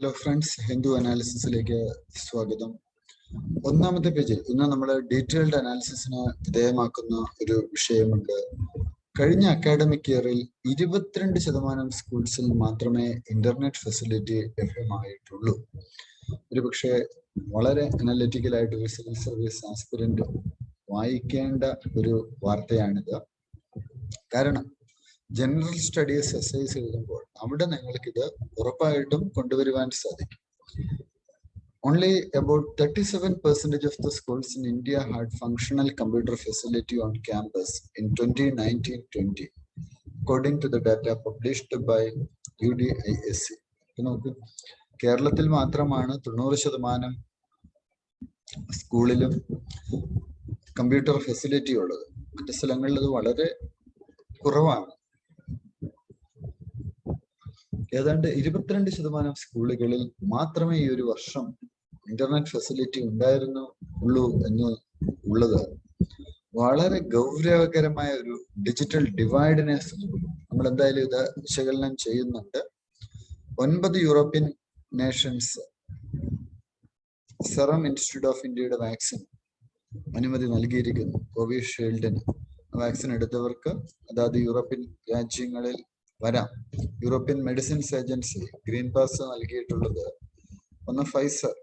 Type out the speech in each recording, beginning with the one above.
Hello friends, Hindu അനാലിസിസിലേക്ക് സ്വാഗതം. ഒന്നാമത്തെ പേജിൽ ഇന്ന് നമ്മൾ ഡീറ്റെയിൽഡ് അനാലിസിസിന് വിധേയമാക്കുന്ന ഒരു വിഷയമുണ്ട്. കഴിഞ്ഞ അക്കാഡമിക് ഇയറിൽ 22% സ്കൂൾസിൽ മാത്രമേ ഇന്റർനെറ്റ് ഫെസിലിറ്റി ലഭ്യമായിട്ടുള്ളൂ. ഒരുപക്ഷെ വളരെ അനലിറ്റിക്കലായിട്ട് ഒരു സിവിൽ സർവീസ് ആസ്പിരന്റ് വായിക്കേണ്ട ഒരു വാർത്തയാണിത്. കാരണം ജനറൽ സ്റ്റഡീസ് എസ്ഐസ് എഴുതുമ്പോൾ അവിടെ നിങ്ങൾക്കിത് ഉറപ്പായിട്ടും കൊണ്ടുവരുവാൻ സാധിക്കും. Only about 37% of the schools in India had functional computer facility on campus in 2019-20, according to the data published by UDISC. നോക്കൂ, കേരളത്തിൽ മാത്രമാണ് 90% സ്കൂളിലും കമ്പ്യൂട്ടർ ഫെസിലിറ്റി ഉള്ളത്. മറ്റു സ്ഥലങ്ങളിൽ അത് വളരെ കുറവാണ്. ഏതാണ്ട് 22% സ്കൂളുകളിൽ മാത്രമേ ഈ ഒരു വർഷം ഇന്റർനെറ്റ് ഫെസിലിറ്റി ഉള്ളൂ എന്ന് ഉള്ളത് വളരെ ഗൗരവകരമായ ഒരു ഡിജിറ്റൽ ഡിവൈഡിനെ സൂചിപ്പിക്കും. നമ്മൾ എന്തായാലും ഇത് വിശകലനം ചെയ്യുന്നുണ്ട്. 9 European nations serum institute of ഇന്ത്യയുടെ വാക്സിൻ അനുമതി നൽകിയിരിക്കുന്നു. കോവിഷീൽഡിന് വാക്സിൻ എടുത്തവർക്ക് അതായത് യൂറോപ്യൻ രാജ്യങ്ങളിൽ വരാം. European medicines agency green pass നൽകിയിട്ടുള്ളത് ഒന്ന് ഫൈസർ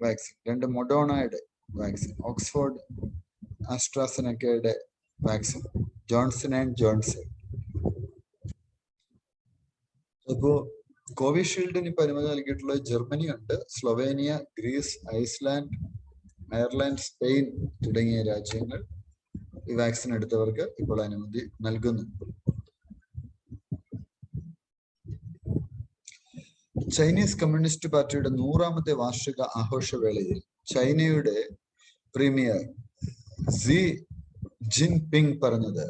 വാക്സിൻ, 2 മൊഡോണയുടെ വാക്സിൻ, ഓക്സ്ഫോർഡ് ആസ്ട്രാസെനക്കയുടെ വാക്സിൻ, ജോൺസൺ ആൻഡ് ജോൺസൺ. അപ്പോ കോവിഷീൽഡിന് ഇപ്പൊ അനുമതി നൽകിയിട്ടുള്ളത് ജർമ്മനി ഉണ്ട്, Slovenia, Greece, Iceland, Ireland, Spain തുടങ്ങിയ രാജ്യങ്ങൾ ഈ വാക്സിൻ എടുത്തവർക്ക് ഇപ്പോൾ അനുമതി നൽകുന്നു. ചൈനീസ് കമ്മ്യൂണിസ്റ്റ് പാർട്ടിയുടെ 100ാമത്തെ വാർഷിക ആഘോഷവേളയിൽ ചൈനയുടെ പ്രീമിയർ സി ജിൻപിങ് പറഞ്ഞത്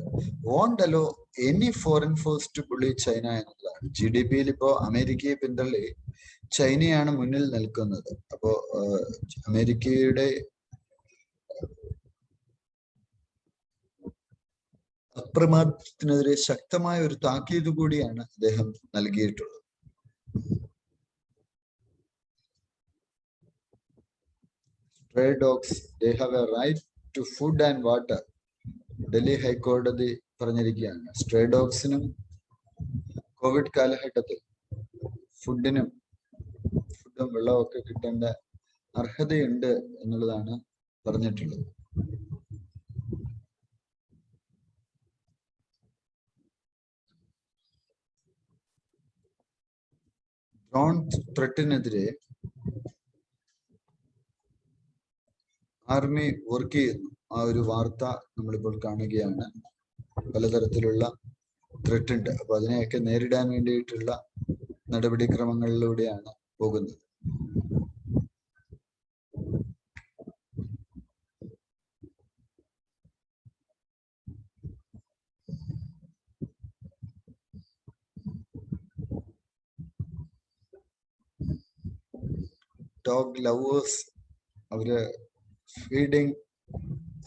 won't allow any foreign force to bully China എന്നതാണ്. GDP-യിൽ ഇപ്പോ അമേരിക്കയെ പിന്തള്ളി ചൈനയാണ് മുന്നിൽ നിൽക്കുന്നത്. അപ്പോ അമേരിക്കയുടെ അപ്രമാദത്തിനെതിരെ ശക്തമായ ഒരു താക്കീത് കൂടിയാണ് അദ്ദേഹം നൽകിയിട്ടുള്ളത്. Stray dogs, they have a right to food and water. Delhi ഹൈക്കോടതി പറഞ്ഞിരിക്കുകയാണ്. സ്ട്രേ ഡോഗ്സിനും കോവിഡ് കാലഘട്ടത്തിൽ ഫുഡും വെള്ളമൊക്കെ കിട്ടേണ്ട അർഹതയുണ്ട് എന്നുള്ളതാണ് പറഞ്ഞിട്ടുള്ളത്. ഡ്രോൺ ത്രെറ്റിനെതിരെ ആർമി വർക്ക് ചെയ്യുന്നു. ആ ഒരു വാർത്ത നമ്മളിപ്പോൾ കാണുകയാണ്. പലതരത്തിലുള്ള ത്രെറ്റ് ഉണ്ട്. അപ്പൊ അതിനെയൊക്കെ നേരിടാൻ വേണ്ടിയിട്ടുള്ള നടപടിക്രമങ്ങളിലൂടെയാണ് പോകുന്നത്. ഡോഗ് ലവേഴ്സ്, അവര് feeding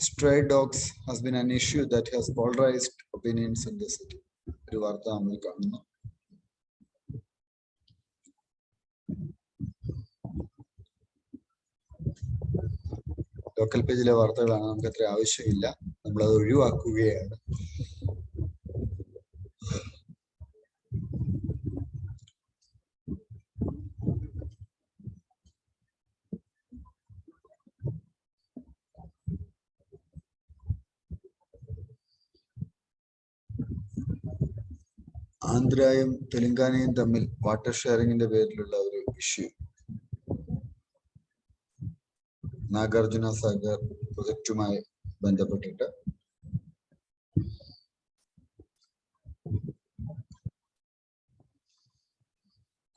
stray dogs has been an issue that has polarized opinions in the city. ഒരു വാർത്ത നമ്മൾ കാണുന്നു. ലോക്കൽ പേജിലെ വാർത്തകളാണ്, നമുക്ക് അത്ര ആവശ്യമില്ല, നമ്മളത് ഒഴിവാക്കുകയാണ്. ആന്ധ്രയും തെലങ്കാനയും തമ്മിൽ വാട്ടർ ഷെയറിംഗിന്റെ പേരിലുള്ള ഒരു ഇഷ്യൂ, നാഗാർജുന സാഗർ പ്രൊജക്റ്റുമായി ബന്ധപ്പെട്ടിട്ട്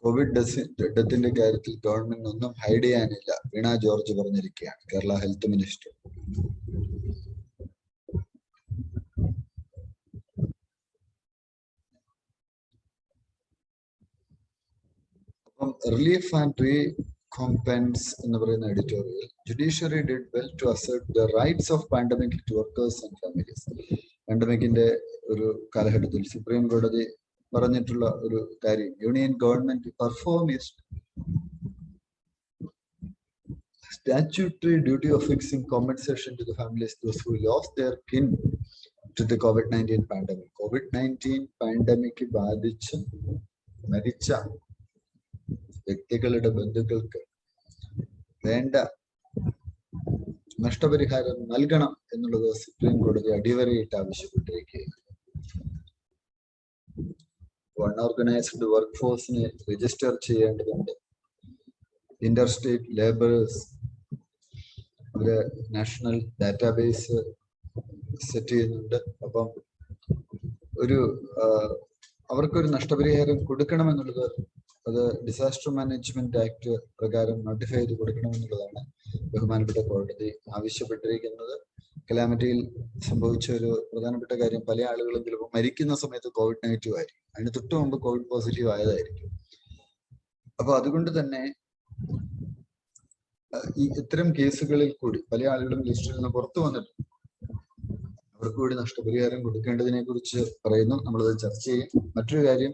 കോവിഡ് ഡെത്തിന്റെ കാര്യത്തിൽ ഗവൺമെന്റ് ഒന്നും ഹൈഡ് ചെയ്യാനില്ല, വീണ ജോർജ് പറഞ്ഞിരിക്കുകയാണ്, Kerala health minister. Relief and recompense എന്ന് പറയുന്ന editorial, judiciary did well to assert the rights of pandemic to workers and families. പാൻഡമിക്കിന്റെ ഒരു കാലഘട്ടത്തിൽ സുപ്രീം കോടതി പറഞ്ഞിട്ടുള്ള ഒരു കാര്യം, union government perform statutory duty of fixing compensation to the families those who lost their kin to the COVID-19 pandemic. COVID-19 pandemic ബാധിച്ച് മരിച്ച വ്യക്തികളുടെ ബന്ധുക്കൾക്ക് വേണ്ട നഷ്ടപരിഹാരം നൽകണം എന്നുള്ളത് സുപ്രീം കോടതി അടിവരയിട്ട് ആവശ്യപ്പെട്ടിരിക്കുകയാണ്. അൺഓർഗനൈസ്ഡ് വർക്ക് ഫോഴ്സിനെ രജിസ്റ്റർ ചെയ്യേണ്ടതുണ്ട്. ഇന്റർ സ്റ്റേറ്റ് ലേബേഴ്സ് അവര് നാഷണൽ ഡാറ്റാബേസ് സെറ്റ് ചെയ്യുന്നുണ്ട്. അപ്പം അവർക്കൊരു നഷ്ടപരിഹാരം കൊടുക്കണമെന്നുള്ളത് അത് ഡിസാസ്റ്റർ മാനേജ്മെന്റ് ആക്ട് പ്രകാരം നോട്ടിഫൈ ചെയ്ത് കൊടുക്കണമെന്നുള്ളതാണ് ബഹുമാനപ്പെട്ട കോടതി ആവശ്യപ്പെട്ടിരിക്കുന്നത്. കലാമിറ്റിയിൽ സംഭവിച്ച ഒരു പ്രധാനപ്പെട്ട കാര്യം, പല ആളുകളും ചിലപ്പോൾ മരിക്കുന്ന സമയത്ത് കോവിഡ് നെഗറ്റീവ് ആയിരിക്കും, അതിന് തൊട്ട് മുമ്പ് കോവിഡ് പോസിറ്റീവ് ആയതായിരിക്കും. അപ്പൊ അതുകൊണ്ട് തന്നെ ഇത്തരം കേസുകളിൽ കൂടി പല ആളുകളും ലിസ്റ്റിൽ നിന്ന് പുറത്തു വന്നിട്ടുണ്ട്. അവർക്ക് കൂടി നഷ്ടപരിഹാരം കൊടുക്കേണ്ടതിനെ കുറിച്ച് പറയുന്നു. നമ്മളത് ചർച്ച ചെയ്യും. മറ്റൊരു കാര്യം,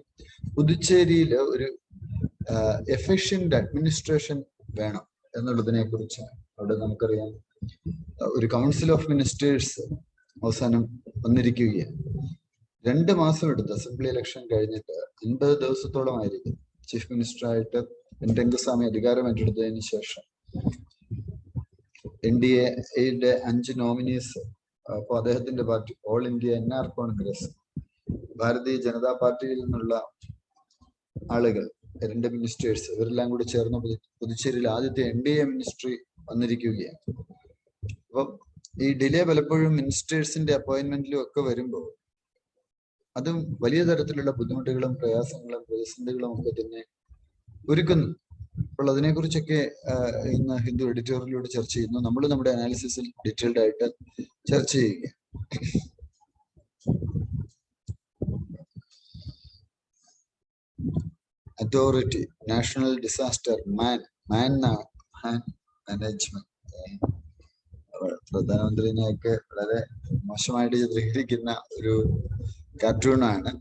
പുതുച്ചേരിയില് ഒരു എഫിഷ്യന്റ് അഡ്മിനിസ്ട്രേഷൻ വേണം എന്നുള്ളതിനെ കുറിച്ചാണ്. അവിടെ നമുക്കറിയാം ഒരു കൗൺസിൽ ഓഫ് മിനിസ്റ്റേഴ്സ് അവസാനം വന്നിരിക്കുകയാണ്. 2 മാസം എടുത്ത് അസംബ്ലി ഇലക്ഷൻ കഴിഞ്ഞിട്ട് 50 ദിവസത്തോളമായിരിക്കും ചീഫ് മിനിസ്റ്ററായിട്ട് എൻ രംഗസ്വാമി അധികാരം ഏറ്റെടുത്തതിന് ശേഷം NDA-യുടെ 5 നോമിനീസ്, അപ്പൊ അദ്ദേഹത്തിന്റെ party all India NR Congress, Bharatiya Janata പാർട്ടിയിൽ നിന്നുള്ള ആളുകൾ, 2 മിനിസ്റ്റേഴ്സ്, ഇവരെല്ലാം കൂടി ചേർന്ന് പുതുച്ചേരിയിൽ ആദ്യത്തെ NDA മിനിസ്ട്രി വന്നിരിക്കുകയാണ്. അപ്പം ഈ ഡിലേ പലപ്പോഴും മിനിസ്റ്റേഴ്സിന്റെ അപ്പോയിന്റ്മെന്റിലും ഒക്കെ വരുമ്പോൾ അതും വലിയ തരത്തിലുള്ള ബുദ്ധിമുട്ടുകളും പ്രയാസങ്ങളും പ്രതിസന്ധികളും ഒക്കെ തന്നെ ഒരുക്കുന്നു. അപ്പോൾ അതിനെക്കുറിച്ചൊക്കെ ഇന്ന് ഹിന്ദു എഡിറ്റോറിയലിലൂടെ ചർച്ച ചെയ്യുന്നു. നമ്മൾ നമ്മുടെ അനാലിസിസിൽ ഡീറ്റെയിൽഡ് ആയിട്ട് ചർച്ച ചെയ്യുക. അതോറിറ്റി, നാഷണൽ ഡിസാസ്റ്റർ മാനേജ്മെന്റ്, പ്രധാനമന്ത്രിനെയൊക്കെ വളരെ മോശമായിട്ട് ചിത്രീകരിക്കുന്ന ഒരു കാർട്ടൂണാണ്.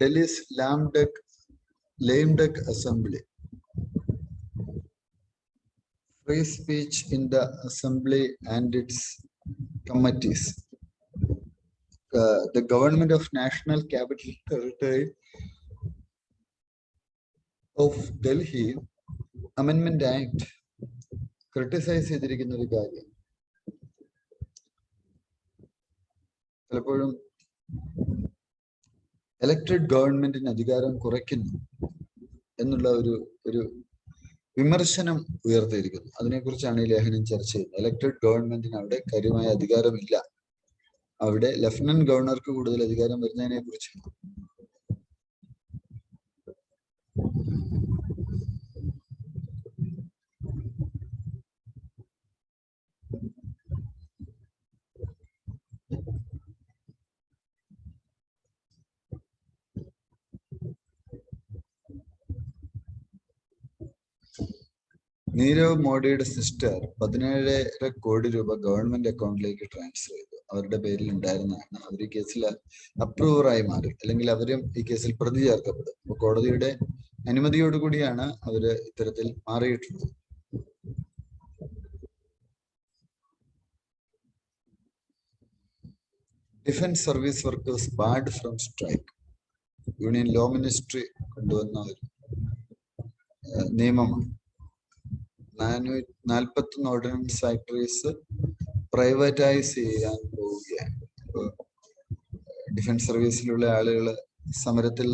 Delhi's lame duck assembly. Free speech in the assembly and its committees. The government of National Capital Territory of Delhi Amendment Act criticize ചെയ്തിരിക്കുന്ന ഒരു കാര്യം, പലപ്പോഴും ഇലക്ടഡ് ഗവൺമെന്റിന് അധികാരം കുറയ്ക്കുന്നു എന്നുള്ള ഒരു വിമർശനം ഉയർത്തിയിരിക്കുന്നു. അതിനെക്കുറിച്ചാണ് ഈ ലേഖനം ചർച്ച ചെയ്യുന്നത്. ഇലക്ടഡ് ഗവൺമെന്റിന് അവിടെ കാര്യമായ അധികാരമില്ല. അവിടെ ലഫ്റ്റനന്റ് ഗവർണർക്ക് കൂടുതൽ അധികാരം വരുന്നതിനെ കുറിച്ചാണ്. നീരവ് മോഡിയുടെ സിസ്റ്റർ 17.5 കോടി രൂപ ഗവൺമെന്റ് അക്കൗണ്ടിലേക്ക് ട്രാൻസ്ഫർ ചെയ്തു. അവരുടെ പേരിൽ ഉണ്ടായിരുന്നതാണ്. അവർ ഈ കേസിൽ അപ്രൂവറായി മാറി, അല്ലെങ്കിൽ അവരും ഈ കേസിൽ പ്രതി ചേർക്കപ്പെടും. അപ്പൊ കോടതിയുടെ അനുമതിയോടുകൂടിയാണ് അവര് ഇത്തരത്തിൽ മാറിയിട്ടുള്ളത്. Defence service workers barred from strike. Union law ministry കൊണ്ടുവന്ന ഒരു നിയമമാണ്. 441 ഓർഡിനൻസ് ഫാക്ടറീസ് പ്രൈവറ്റൈസ് ചെയ്യാൻ പോവുകയാണ്. ഡിഫൻസ് സർവീസിലുള്ള ആളുകൾ സമരത്തിൽ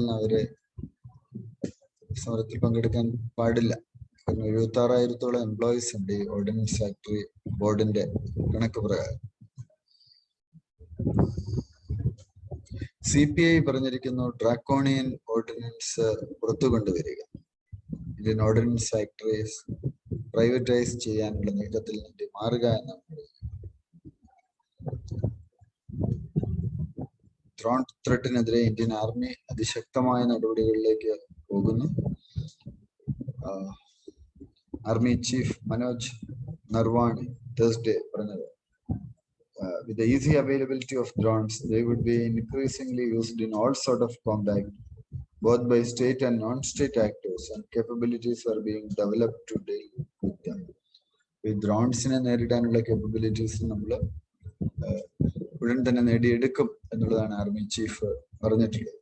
പങ്കെടുക്കാൻ പാടില്ല. കാരണം 76,000-ഓളം എംപ്ലോയീസ് ഉണ്ട് ഈ ഓർഡിനൻസ് ഫാക്ടറി ബോർഡിന്റെ കണക്ക് പ്രകാരം. CPI പറഞ്ഞിരിക്കുന്നു ഡ്രാക്കോണിയൻ ഓർഡിനൻസ് പുറത്തു കൊണ്ടുവരിക. ഇന്ത്യൻ ഓർഡിനൻസ് ഫാക്ടറീസ് പ്രൈവറ്റൈസ് ചെയ്യാനുള്ള നീക്കത്തിൽ നിന്ന് മാറുക എന്നാണ്. ഡ്രോൺ ത്രെട്ടിനെതിരെ ഇന്ത്യൻ ആർമി അതിശക്തമായ നടപടികളിലേക്ക് പോകുന്നു. Army chief Manoj Naravane Thursday പറഞ്ഞത് with the easy availability of drones, they would be increasingly used in all sort of combat, both by state and non-state actors, and capabilities are being developed to deal with them. ഈ ഡ്രോൺസിനെ നേരിടാനുള്ള capabilities നമ്മൾ ഉടൻ തന്നെ നേടിയെടുക്കും എന്നുള്ളതാണ് army chief പറഞ്ഞിട്ടുള്ളത്.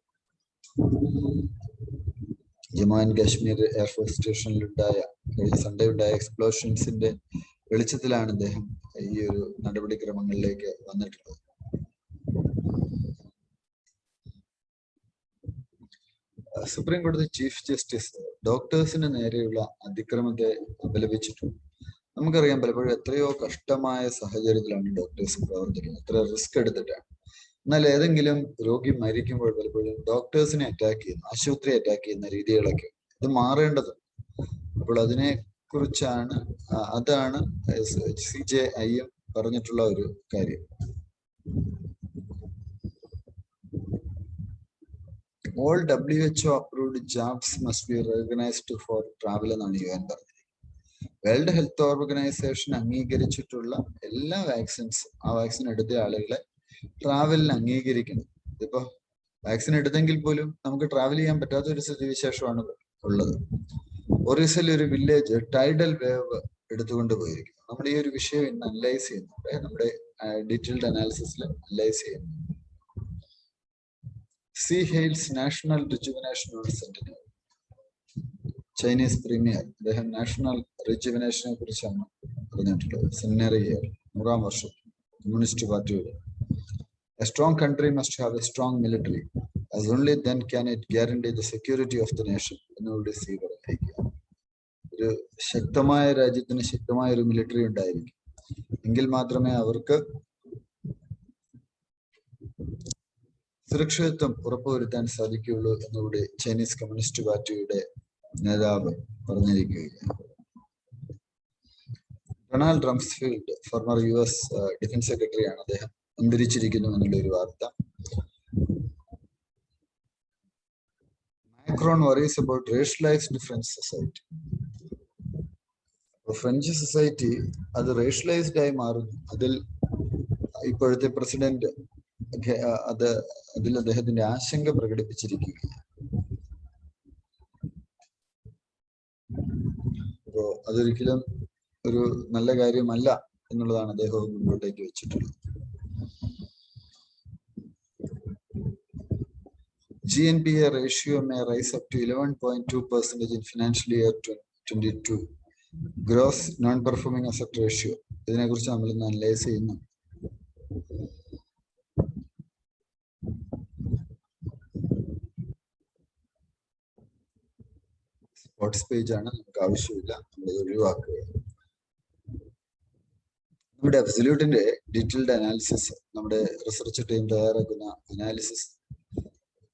Jammu and Kashmir air force സ്റ്റേഷനിൽ കഴിഞ്ഞ Sunday ഉണ്ടായ എക്സ്പ്ലോഷൻസിന്റെ വെളിച്ചത്തിലാണ് അദ്ദേഹം ഈ ഒരു നടപടിക്രമങ്ങളിലേക്ക് വന്നിട്ടുള്ളത്. സുപ്രീം കോടതി ചീഫ് ജസ്റ്റിസ് ഡോക്ടേഴ്സിന് നേരെയുള്ള അതിക്രമത്തെ അപലപിച്ചിട്ടുണ്ട്. നമുക്കറിയാം, പലപ്പോഴും എത്രയോ കഷ്ടമായ സാഹചര്യത്തിലാണ് ഡോക്ടേഴ്സ് പ്രവർത്തിക്കുന്നത്, എത്ര റിസ്ക് എടുത്തിട്ടാണ്. എന്നാൽ ഏതെങ്കിലും രോഗി മരിക്കുമ്പോൾ പലപ്പോഴും ഡോക്ടേഴ്സിനെ അറ്റാക്ക് ചെയ്യുന്നു, ആശുപത്രി അറ്റാക്ക് ചെയ്യുന്ന രീതികളൊക്കെ ഇത് മാറേണ്ടതുണ്ട്. അപ്പോൾ അതിനെ കുറിച്ചാണ് അതാണ് CJI പറഞ്ഞിട്ടുള്ള ഒരു കാര്യം. All WHO approved jabs must be recognized for travel എന്നാണ് UN പറഞ്ഞത്. വേൾഡ് ഹെൽത്ത് ഓർഗനൈസേഷൻ അംഗീകരിച്ചിട്ടുള്ള എല്ലാ വാക്സിൻസും ആ വാക്സിൻ എടുത്ത ആളുകളെ ട്രാവലിന് അംഗീകരിക്കണം. ഇതിപ്പോ വാക്സിൻ എടുത്തെങ്കിൽ പോലും നമുക്ക് ട്രാവൽ ചെയ്യാൻ പറ്റാത്ത ഒരു സ്ഥിതിവിശേഷമാണ് ഉള്ളത്. ഒറീസയിൽ ഒരു വില്ലേജ് ടൈഡൽ വേവ് എടുത്തുകൊണ്ട് പോയിരിക്കും. നമ്മുടെ ഈ ഒരു വിഷയം ഇന്ന് അനലൈസ് ചെയ്യുന്നുണ്ട്, നമ്മുടെ ഡീറ്റെയിൽഡ് അനാലിസിസിൽ അനലൈസ് ചെയ്യുന്നു. C hails national rejuvenation sentinel, Chinese premier, അദ്ദേഹം നാഷണൽ റിജുവിനേഷനെ കുറിച്ചാണ് പറഞ്ഞിട്ടുള്ളത്. സെമിനറി ഇയർ, 100ാം വർഷം, കമ്മ്യൂണിസ്റ്റ് പാർട്ടിയുടെ. A strong country must have a strong military, as only then can it guarantee the security of the nation. എന്നോട് C പറഞ്ഞിരിക്കുക. ഒരു ശക്തമായ രാജ്യത്തിന് ശക്തമായ ഒരു മിലിറ്ററി ഉണ്ടായിരിക്കും, എങ്കിൽ മാത്രമേ അവർക്ക് സുരക്ഷിതത്വം ഉറപ്പുവരുത്താൻ സാധിക്കുകയുള്ളൂ എന്നുകൂടി ചൈനീസ് കമ്മ്യൂണിസ്റ്റ് പാർട്ടിയുടെ നേതാവ് പറഞ്ഞിരിക്കുകയാണ്. Donald Rumsfeld, former US defence സെക്രട്ടറിയാണ്, അദ്ദേഹം അന്തരിച്ചിരിക്കുന്നു എന്നുള്ള ഒരു വാർത്ത. Macron worries about racialised French society. French society അത് റേഷ്യലൈസ്ഡ് ആയി മാറുന്നു. അതിൽ ഇപ്പോഴത്തെ പ്രസിഡന്റ് അതിൽ അദ്ദേഹത്തിന്റെ ആശങ്ക പ്രകടിപ്പിച്ചിരിക്കുകയാണ്. അപ്പോ അതൊരിക്കലും ഒരു നല്ല കാര്യമല്ല എന്നുള്ളതാണ് അദ്ദേഹം മുന്നോട്ടേക്ക് വെച്ചിട്ടുള്ളത്. GNPA ratio may rise up to 11.2% in financial year 2022. Gross non-performing asset ratio, ഇതിനെ കുറിച്ച് നമ്മൾ ഇന്ന് അനലൈസ് ചെയ്യുന്നു. സ്പോർട്സ് പേജ് ആണ്, നമുക്ക് ആവശ്യമില്ല, നമ്മൾ ഒഴിവാക്കുക. നമ്മുടെ അബ്സല്യൂട്ടിന്റെ ഡീറ്റെയിൽഡ് അനാലിസിസ്, നമ്മുടെ റിസർച്ച് ടീം തയ്യാറാക്കുന്ന അനാലിസിസ്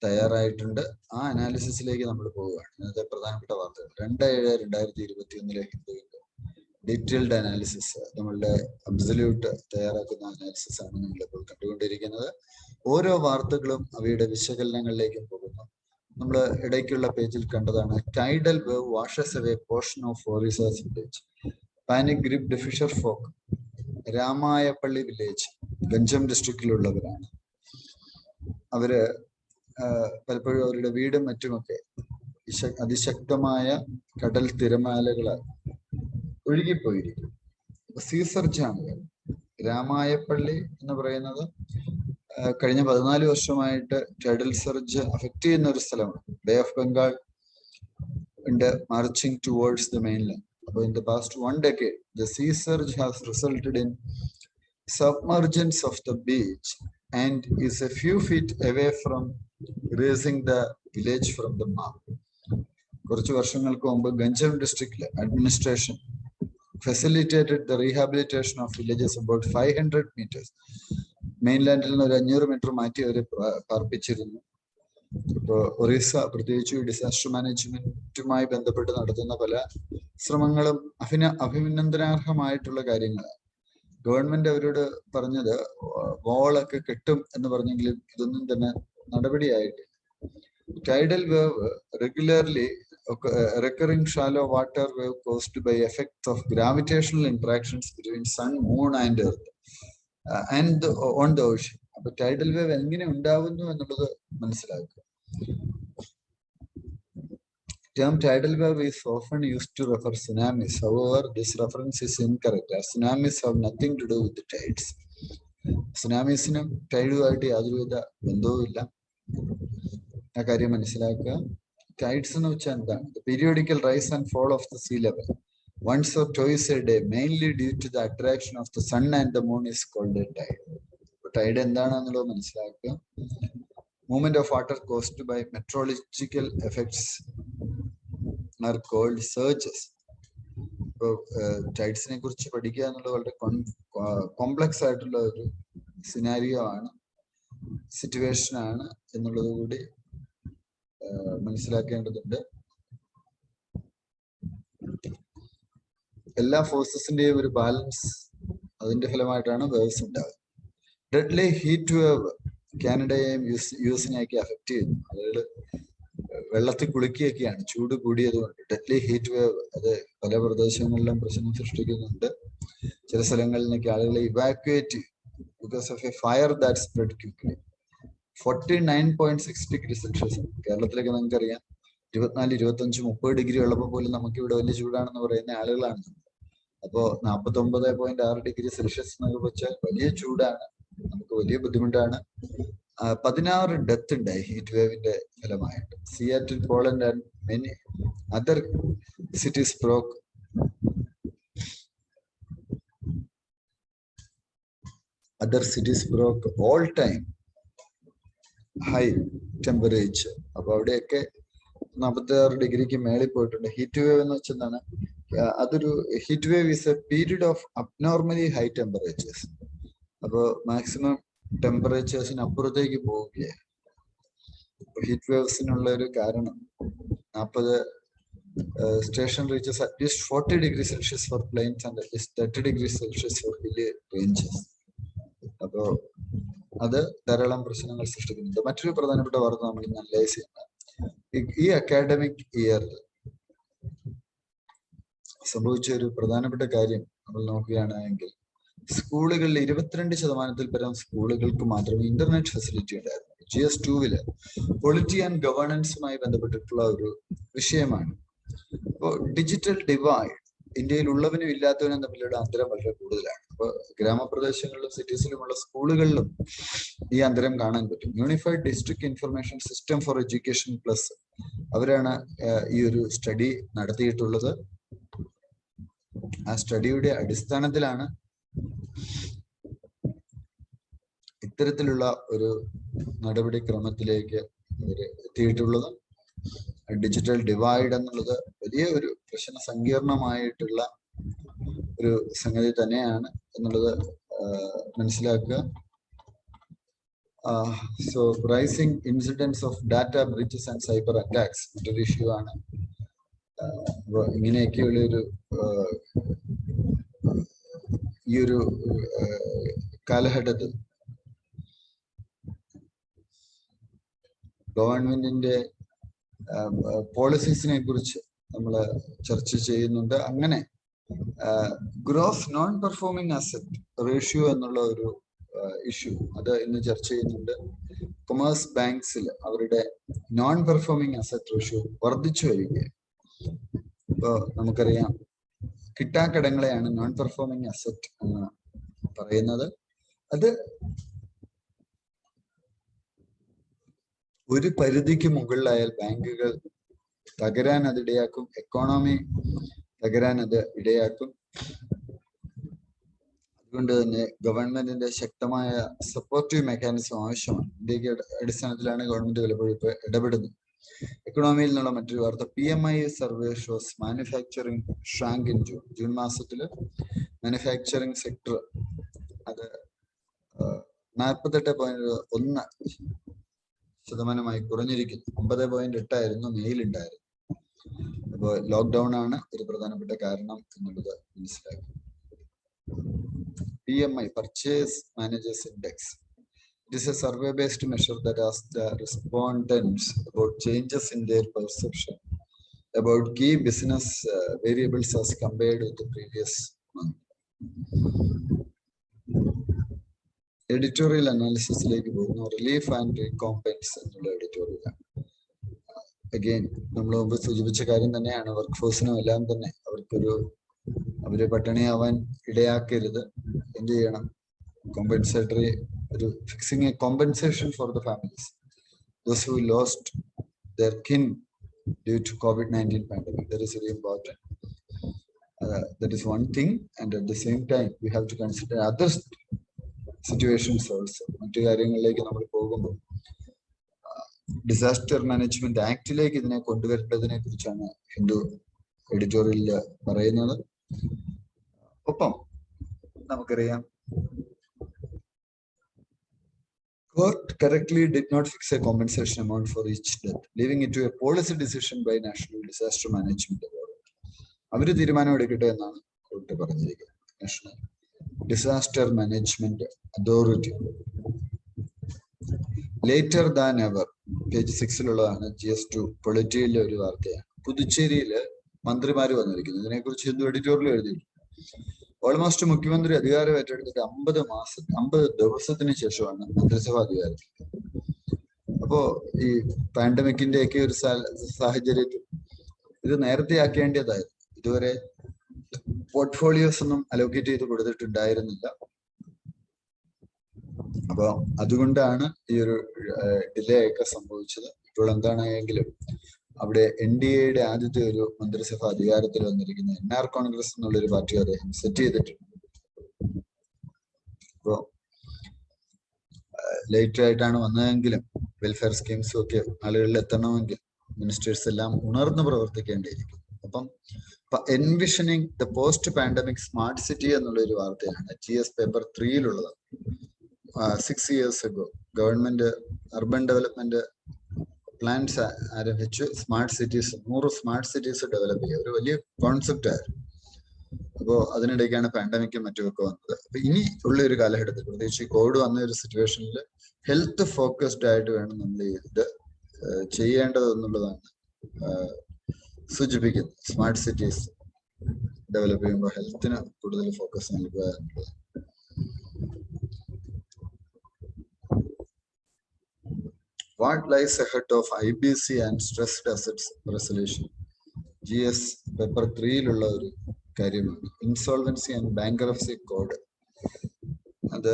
തയ്യാറായിട്ടുണ്ട്. ആ അനാലിസിസിലേക്ക് നമ്മൾ പോവുകയാണ്. ഇന്നത്തെ പ്രധാനപ്പെട്ട വാർത്തകൾ 2/7/2021 ഹിന്ദുവിന്റെ ഡീറ്റെയിൽഡ് അനാലിസിസ്, നമ്മളുടെ അബ്സല്യൂട്ട് തയ്യാറാക്കുന്ന അനാലിസിസ് ആണ് നമ്മളിപ്പോൾ കണ്ടുകൊണ്ടിരിക്കുന്നത്. ഓരോ വാർത്തകളും അവയുടെ വിശകലനങ്ങളിലേക്കും പോകുന്നു. നമ്മൾ ഇടയ്ക്കുള്ള പേജിൽ കണ്ടതാണ്, tidal wave washes away portion of Orissa's village, panic gripped fisher folk. Ramayapalli village Ganjam ഡിസ്ട്രിക്റ്റിലുള്ളവരാണ്. അവര് പലപ്പോഴും അവരുടെ വീടും മറ്റുമൊക്കെ അതിശക്തമായ കടൽ തിരമാലകളാൽ ഒഴുകിപ്പോയിരിക്കും. സീസർജാണ് രാമായപ്പള്ളി എന്ന് പറയുന്നത്. കഴിഞ്ഞ 14 വർഷമായിട്ട് ടൈഡൽ സർജ് അഫക്റ്റ് ചെയ്യുന്ന ഒരു സ്ഥലമാണ്. Bay of Bengal marching towards the mainland. അപ്പോൾ in the past 1 decade the sea surge has resulted in submergence of the beach and is a few feet away from raising the village from the map. കുറച്ച് വർഷങ്ങൾക്ക് മുമ്പ് ഗഞ്ചം ഡിസ്ട്രിക്റ്റിലെ administration facilitated the rehabilitation of villages about 500 meters. മെയിൻലാൻഡിൽ നിന്ന് ഒരു 500 metre മാറ്റി അവരെ പാർപ്പിച്ചിരുന്നു. ഇപ്പോൾ ഒറീസ പ്രത്യേകിച്ച് ഡിസാസ്റ്റർ മാനേജ്മെന്റുമായി ബന്ധപ്പെട്ട് നടത്തുന്ന പല ശ്രമങ്ങളും അഭിനന്ദനാർഹമായിട്ടുള്ള കാര്യങ്ങളാണ്. ഗവൺമെന്റ് അവരോട് പറഞ്ഞത് വാളൊക്കെ കെട്ടും എന്ന് പറഞ്ഞെങ്കിലും ഇതൊന്നും തന്നെ നടപടിയായിട്ടില്ല. Tidal wave regularly recurring shallow water wave caused by effects of gravitational interactions between sun, moon and earth. And on the ocean. അപ്പൊ ടൈഡൽ വേവ് എങ്ങനെ ഉണ്ടാവുന്നു എന്നുള്ളത് മനസ്സിലാക്കുക. Term tidal wave is often used to refer tsunamis. However, this reference is incorrect, as tsunamis have nothing to do with the tides. Tsunamisനും ടൈഡുമായിട്ട് യാതൊരുവിധ ബന്ധവുമില്ല. ആ കാര്യം മനസ്സിലാക്കുക. ടൈഡ്സ് എന്ന് വെച്ചാൽ എന്താണ്? The periodical rise and fall of the sea level once or twice a day, mainly due to the attraction of the sun and the moon, is called a tide. Tide എന്താണെന്നുള്ളത് മനസ്സിലാക്കുക. Movement of water caused by meteorological effects are called surges. ഇപ്പോൾ ടൈഡ്സിനെ കുറിച്ച് പഠിക്കുക എന്നുള്ളത് വളരെ complex ആയിട്ടുള്ള ഒരു scenario ആണ്, സിറ്റുവേഷൻ ആണ് എന്നുള്ളത് കൂടി മനസ്സിലാക്കേണ്ടതുണ്ട്. എല്ലാ ഫോഴ്സസിന്റെയും ഒരു ബാലൻസ്, അതിന്റെ ഫലമായിട്ടാണ് വേവ്സ് ഉണ്ടാവുക. ഡെഡ്ലി ഹീറ്റ് വേവ് കാനഡയെയും യുഎസിനെയൊക്കെ അഫക്ട് ചെയ്യുന്നു. അതായത് വെള്ളത്തിൽ കുളിക്കുകയൊക്കെയാണ് ചൂട് കൂടിയതുകൊണ്ട്. ഡെഡ്ലി ഹീറ്റ് വേവ് അത് പല പ്രദേശങ്ങളിലും പ്രശ്നം സൃഷ്ടിക്കുന്നുണ്ട്. ചില സ്ഥലങ്ങളിൽ നിന്നൊക്കെ ആളുകളെ evacuate because of a fire that spread quickly. 49.6 degree Celsius. കേരളത്തിലൊക്കെ നമുക്കറിയാം 24, 25, 30 ഡിഗ്രി ഉള്ളപ്പോൾ പോലും നമുക്ക് ഇവിടെ വലിയ ചൂടാണെന്ന് പറയുന്ന ആളുകളാണ്. അപ്പോ 49.6 ഡിഗ്രി സെൽഷ്യസ് എന്നൊക്കെ വെച്ചാൽ വലിയ ചൂടാണ്, നമുക്ക് വലിയ ബുദ്ധിമുട്ടാണ്. 16 ഡെത്ത് ഉണ്ടായി ഹീറ്റ് വേവിന്റെ ഫലമായിട്ട്. Seattle, Poland and many other cities broke all time high temperature. അപ്പൊ അവിടെയൊക്കെ 46 ഡിഗ്രിക്ക് മേളിൽ പോയിട്ടുണ്ട്. ഹീറ്റ് വേവ് എന്ന് വെച്ചെന്താണ്? അതൊരു heat wave is A period of abnormally high temperatures. അപ്പോൾ മാക്സിമം ടെമ്പറേച്ചേഴ്സിന് അപ്പുറത്തേക്ക് പോവുകയാണ്. ഹീറ്റ് വേവ്സിനുള്ള ഒരു കാരണം 40 station reaches at least 40 degrees Celsius for plains and at least 30 degrees Celsius for hilly ranges. അപ്പോൾ അത് ധാരാളം പ്രശ്നങ്ങൾ സൃഷ്ടിക്കുന്നുണ്ട്. മറ്റൊരു പ്രധാനപ്പെട്ട വാർത്ത നമ്മൾ ഇന്ന് അനലൈസ് ചെയ്യുന്നത്, ഈ അക്കാഡമിക് ഇയറിൽ സംഭവിച്ച ഒരു പ്രധാനപ്പെട്ട കാര്യം നമ്മൾ നോക്കുകയാണെങ്കിൽ, സ്കൂളുകളിൽ 22% പരം സ്കൂളുകൾക്ക് മാത്രമേ ഇന്റർനെറ്റ് ഫെസിലിറ്റി ഉണ്ടായിരുന്നു. GS2 പൊളിറ്റി ആൻഡ് ഗവേണൻസുമായി ബന്ധപ്പെട്ടിട്ടുള്ള ഒരു വിഷയമാണ്. അപ്പോൾ ഡിജിറ്റൽ ഡിവൈഡ് ഇന്ത്യയിൽ ഉള്ളവനും ഇല്ലാത്തവനും തമ്മിലുള്ള അന്തരം വളരെ കൂടുതലാണ്. അപ്പോൾ ഗ്രാമപ്രദേശങ്ങളിലും സിറ്റീസിലുമുള്ള സ്കൂളുകളിലും ഈ അന്തരം കാണാൻ പറ്റും. Unified district information system for education plus അവരാണ് ഈ ഒരു സ്റ്റഡി നടത്തിയിട്ടുള്ളത്. ആ സ്റ്റഡിയുടെ അടിസ്ഥാനത്തിലാണ് ഇത്തരത്തിലുള്ള ഒരു നടപടിക്രമത്തിലേക്ക് അവർ എത്തിയിട്ടുള്ളത്. ഡിജിറ്റൽ ഡിവൈഡ് എന്നുള്ളത് വലിയ ഒരു പ്രശ്ന സങ്കീർണമായിട്ടുള്ള ഒരു സംഗതി തന്നെയാണ് എന്നുള്ളത് മനസ്സിലാക്കുക. So rising incidents of data breaches and cyber attacks മറ്റൊരു ഇഷ്യൂ ആണ്. ഇങ്ങനെയൊക്കെയുള്ള ഒരു ഈ ഒരു കാലഘട്ടത്തിൽ ഗവൺമെന്റിന്റെ പോളിസീസിനെ കുറിച്ച് നമ്മൾ ചർച്ച ചെയ്യുന്നുണ്ട്. അങ്ങനെ gross non performing asset ratio എന്നുള്ള ഒരു ഇഷ്യൂ അത് ഇന്ന് ചർച്ച ചെയ്യുന്നുണ്ട്. കൊമേഴ്സ് ബാങ്ക്സിൽ അവരുടെ നോൺ പെർഫോമിംഗ് അസറ്റ് റേഷ്യോ വർദ്ധിച്ചു വരികയാണ്. ഇപ്പോൾ നമുക്കറിയാം കിട്ടാക്കടങ്ങളെയാണ് നോൺ പെർഫോമിംഗ് അസറ്റ് എന്ന് പറയുന്നത്. അത് ഒരു പരിധിക്ക് മുകളിലായാൽ ബാങ്കുകൾ തകരാൻ അത് ഇടയാക്കും, എക്കോണമി തകരാൻ അത് ഇടയാക്കും. അതുകൊണ്ട് തന്നെ ഗവൺമെന്റിന്റെ ശക്തമായ സപ്പോർട്ടീവ് മെക്കാനിസം ആവശ്യമാണ്. ഇന്ത്യക്ക് അടിസ്ഥാനത്തിലാണ് ഗവൺമെന്റ് പലപ്പോഴും ഇപ്പോൾ ഇടപെടുന്നത്. എക്കണോമിയിൽ നിന്നുള്ള മറ്റൊരു വാർത്ത, PMI survey shows manufacturing shrank in June മാസത്തില് മാനുഫാക്ചറിംഗ് സെക്ടർ അത് 48.1% കുറഞ്ഞിരിക്കുന്നു. 50.8 ആയിരുന്നു മെയിൽ ഉണ്ടായിരുന്നു. അപ്പോൾ ലോക്ക്ഡൌൺ ആണ് ഒരു പ്രധാനപ്പെട്ട കാരണം എന്നുള്ളത് മനസ്സിലാക്കി. PMI Purchase Managers Index. It is a survey-based measure that asks the respondents about changes in their perception about key business variables as compared with the previous month. Editorial അനാലിസിസിലേക്ക് പോകുന്നു. റിലീഫ് ആൻഡ് റീകോമ്പൻസ് എന്നുള്ള എഡിറ്റോറിയലാണ്. Again നമ്മൾ മുമ്പ് സൂചിപ്പിച്ച കാര്യം തന്നെയാണ്. Work ഫോഴ്സിനും എല്ലാം തന്നെ അവര് പട്ടിണിയാവാൻ ഇടയാക്കരുത്. എന്ത് ചെയ്യണം? കോമ്പൻസേറ്ററി ഒരു fixing A compensation for the families those who lost their kin due to COVID-19 pandemic. That is very important. That is one thing, and at the same time we have to consider other situations also. മറ്റു കാര്യങ്ങളിലേക്ക് നമ്മൾ പോകുമ്പോൾ disaster management ആക്ടിലേക്ക് ഇതിനെ കൊണ്ടുവരേണ്ടതിനെ കുറിച്ചാണ് ഹിന്ദു എഡിറ്റോറിയലിൽ പറയുന്നത്. ഒപ്പം നമുക്കറിയാം, court correctly did not fix a compensation amount for each death, leaving it to a policy decision by National Disaster Management Authority. അവര് തീരുമാനം എടുക്കട്ടെ എന്നാണ് കോർട്ട് പറഞ്ഞിരിക്കുന്നത്. National disaster management authority. Later than ever, page 6-ലുള്ളതാണ്. GS2 പൊളിറ്റിയിലെ ഒരു വാർത്തയാണ്. പുതുച്ചേരിയില് മന്ത്രിമാര് വന്നിരിക്കുന്നു. ഇതിനെക്കുറിച്ച് ഹിന്ദു എഡിറ്റോറിയൽ എഴുതിയിട്ടുണ്ട്. ഓൾമോസ്റ്റ് മുഖ്യമന്ത്രി അധികാരം ഏറ്റെടുത്തിട്ട് 50 ദിവസത്തിന് ശേഷമാണ് മന്ത്രിസഭ അധികാരത്തിൽ. അപ്പോ ഈ പാൻഡമിക്കിന്റെ ഒക്കെ ഒരു സാഹചര്യത്തിൽ ഇത് നേരത്തെ ആക്കേണ്ടതായിരുന്നു. ഇതുവരെ പോർട്ട്ഫോളിയോസ് ഒന്നും അലോക്കേറ്റ് ചെയ്ത് കൊടുത്തിട്ടുണ്ടായിരുന്നില്ല. അപ്പൊ അതുകൊണ്ടാണ് ഈ ഒരു ഡിലേ ഒക്കെ സംഭവിച്ചത്. ഇപ്പോൾ എന്താണെങ്കിലും അവിടെ NDAയുടെ ആദ്യത്തെ ഒരു മന്ത്രിസഭ അധികാരത്തിൽ വന്നിരിക്കുന്ന NR കോൺഗ്രസ് എന്നുള്ളൊരു പാർട്ടി അദ്ദേഹം സെറ്റ് ചെയ്തിട്ടുണ്ട്. അപ്പോ ലേറ്റ് ആയിട്ടാണ് വന്നതെങ്കിലും വെൽഫെയർ സ്കീംസും ഒക്കെ ആളുകളിൽ എത്തണമെങ്കിൽ മിനിസ്റ്റേഴ്സ് എല്ലാം ഉണർന്ന് പ്രവർത്തിക്കേണ്ടിയിരിക്കും. അപ്പം envisioning the post pandemic smart city എന്നുള്ള ഒരു വാർത്തയാണ് GS പേപ്പർ 3-ലുള്ളത്. 6 years ago government urban development plans ആരംഭിച്ചു. Smart cities, 100 smart cities develop ചെയ്യുക ഒരു വലിയ കോൺസെപ്റ്റ് ആയിരുന്നു. അപ്പോൾ അതിനിടയ്ക്കാണ് പാൻഡമിക്കും മറ്റുമൊക്കെ വന്നത്. അപ്പൊ ഇനി ഉള്ള ഒരു കാലഘട്ടത്തിൽ, പ്രത്യേകിച്ച് കോവിഡ് വന്ന ഒരു സിറ്റുവേഷനിൽ ഹെൽത്ത് ഫോക്കസ്ഡ് ആയിട്ട് വേണം നമ്മൾ ഇത് ചെയ്യേണ്ടതെന്നുള്ളതാണ് സൂചിപ്പിക്കുന്നത്. സ്മാർട്ട് സിറ്റീസ് ഡെവലപ്പ് ചെയ്യുമ്പോൾ ഹെൽത്തിന് കൂടുതൽ ഫോക്കസ് നൽകുക എന്നുള്ളത്. What lies ahead of IBC and stressed assets resolution? GS paper 3-ലുള്ള ഒരു കാര്യമാണ്. ഇൻസോൾവൻസി ആൻഡ് ബാങ്ക്രപ്സി കോഡ്, അത്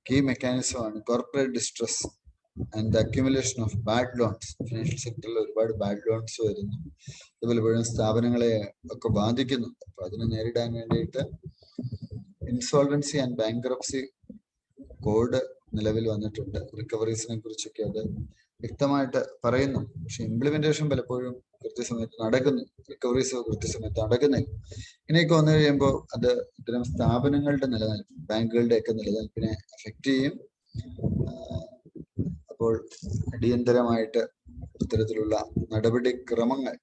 കീ മെക്കാനിസം ആണ്. Corporate distress and the accumulation of bad loans. Financial സെക്ടറിൽ ഒരുപാട് ബാഡ് ലോൺസ് വരുന്നു. ഇത് പലപ്പോഴും സ്ഥാപനങ്ങളെ ഒക്കെ ബാധിക്കുന്നു. അപ്പൊ അതിനെ നേരിടാൻ വേണ്ടിയിട്ട് ഇൻസോൾവൻസി ആൻഡ് ബാങ്ക്രപ്സി കോഡ് നിലവിൽ വന്നിട്ടുണ്ട്. റിക്കവറീസിനെ കുറിച്ചൊക്കെ അത് വ്യക്തമായിട്ട് പറയുന്നു. പക്ഷെ ഇംപ്ലിമെന്റേഷൻ പലപ്പോഴും കൃത്യസമയത്ത് നടക്കുന്നു, റിക്കവറീസ് കൃത്യസമയത്ത് നടക്കുന്നില്ല. ഇങ്ങനെയൊക്കെ വന്നു കഴിയുമ്പോൾ അത് ഇത്തരം സ്ഥാപനങ്ങളുടെ നിലനിൽപ്പ്, ബാങ്കുകളുടെ ഒക്കെ നിലനിൽപ്പിനെ അഫക്റ്റ് ചെയ്യും. അപ്പോൾ അടിയന്തരമായിട്ട് ഇത്തരത്തിലുള്ള നടപടിക്രമങ്ങൾ,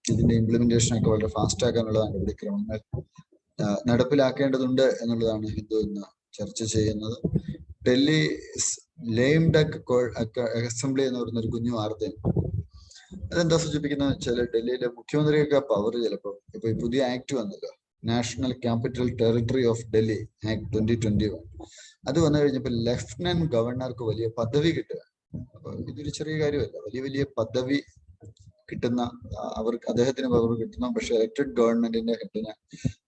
ഇതിന്റെ ഇംപ്ലിമെന്റേഷൻ ഒക്കെ വളരെ ഫാസ്റ്റ് ആക്കാനുള്ള നടപടിക്രമങ്ങൾ നടപ്പിലാക്കേണ്ടതുണ്ട് എന്നുള്ളതാണ് ഹിന്ദു ഇന്ന് ചർച്ച ചെയ്യുന്നത്. ഡൽഹി ലെയിം ഡക്ക് അസംബ്ലി എന്ന് പറയുന്ന ഒരു കുഞ്ഞു വാർത്തയാണ്. അതെന്താ സൂചിപ്പിക്കുന്നത് വെച്ചാൽ, ഡൽഹിയിലെ മുഖ്യമന്ത്രിയൊക്കെ പവർ ചിലപ്പോൾ ഇപ്പൊ ഈ പുതിയ ആക്ട് വന്നല്ലോ, national capital territory of Delhi act 2021. അത് വന്നു കഴിഞ്ഞപ്പോൾ ലഫ്റ്റനന്റ് ഗവർണർക്ക് വലിയ പദവി കിട്ടുക. അപ്പൊ ഇതൊരു ചെറിയ കാര്യമല്ല. വലിയ വലിയ പദവി കിട്ടുന്ന അവർക്ക്, അദ്ദേഹത്തിന് പവർ കിട്ടുന്നു. പക്ഷെ ഇലക്ടഡ് ഗവൺമെന്റിന്റെ ഹെഡിന്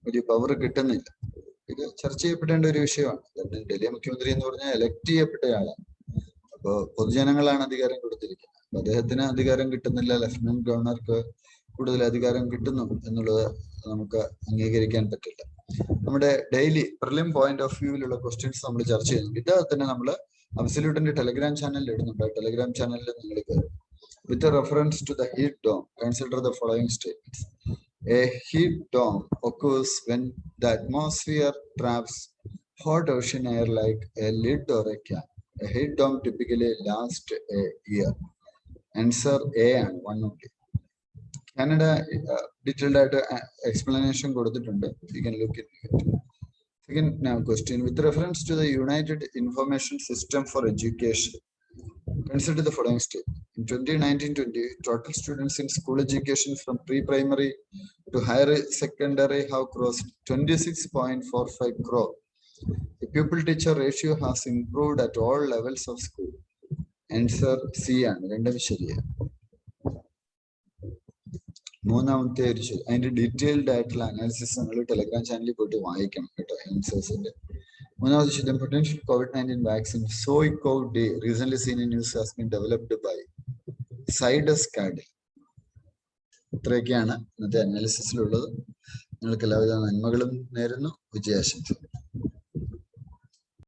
വലിയ പവർ കിട്ടുന്നില്ല. ഇത് ചർച്ച ചെയ്യപ്പെടേണ്ട ഒരു വിഷയമാണ്. ഡൽഹി മുഖ്യമന്ത്രി എന്ന് പറഞ്ഞാൽ എലക്ട് ചെയ്യപ്പെട്ടയാളാണ്. അപ്പോ പൊതുജനങ്ങളാണ് അധികാരം കൊടുത്തിരിക്കുന്നത്. അപ്പൊ അദ്ദേഹത്തിന് അധികാരം കിട്ടുന്നില്ല, ലഫ്റ്റനന്റ് ഗവർണർക്ക് കൂടുതൽ അധികാരം കിട്ടുന്നു എന്നുള്ളത് നമുക്ക് അംഗീകരിക്കാൻ പറ്റില്ല. നമ്മുടെ ഡെയിലി പ്രിലിം പോയിന്റ് ഓഫ് വ്യൂവിലുള്ള ക്വസ്റ്റ്യൻസ് നമ്മൾ ചർച്ച ചെയ്യുന്നുണ്ട്. ഇത് തന്നെ നമ്മൾ അബ്സല്യൂട്ടിന്റെ ടെലഗ്രാം ചാനലിൽ ഇടുന്നുണ്ട്. ടെലഗ്രാം ചാനലിൽ നിങ്ങൾ with reference to the heat dome consider the following statements. A heat dome occurs when the atmosphere traps hot ocean air like a lid or a can. A heat dome typically lasts a year. Answer A and one only. Canada detailed explanation കൊടുത്തിട്ടുണ്ട്. You can look at it. Second now question, with reference to the United Information System for Education, consider the following statement. In 2019-20, total students in school education from pre-primary to higher secondary have crossed 26.45 crore. The pupil teacher ratio has improved at all levels of school. Answer C ആണ്. രണ്ടും ശരിയാണ്. മൂന്നാമത്തെ ഒരു ശരി. അതിന്റെ detailed ആയിട്ടുള്ള analysis നമ്മൾ Telegram ചാനലിൽ പോയിട്ട് വായിക്കണം കേട്ടോ. ആൻസേഴ്സിന്റെ മൂന്നാമത്തെ ചോദ്യം, potential COVID-19 vaccine Soy-CoV-D recently seen in news has been developed by Zydus Cadil. ഇത്രയൊക്കെയാണ് ഇന്നത്തെ അനാലിസിസിലുള്ളത്. നിങ്ങൾക്ക് എല്ലാവിധ നന്മകളും നേരുന്നു. വിജയാശംസ.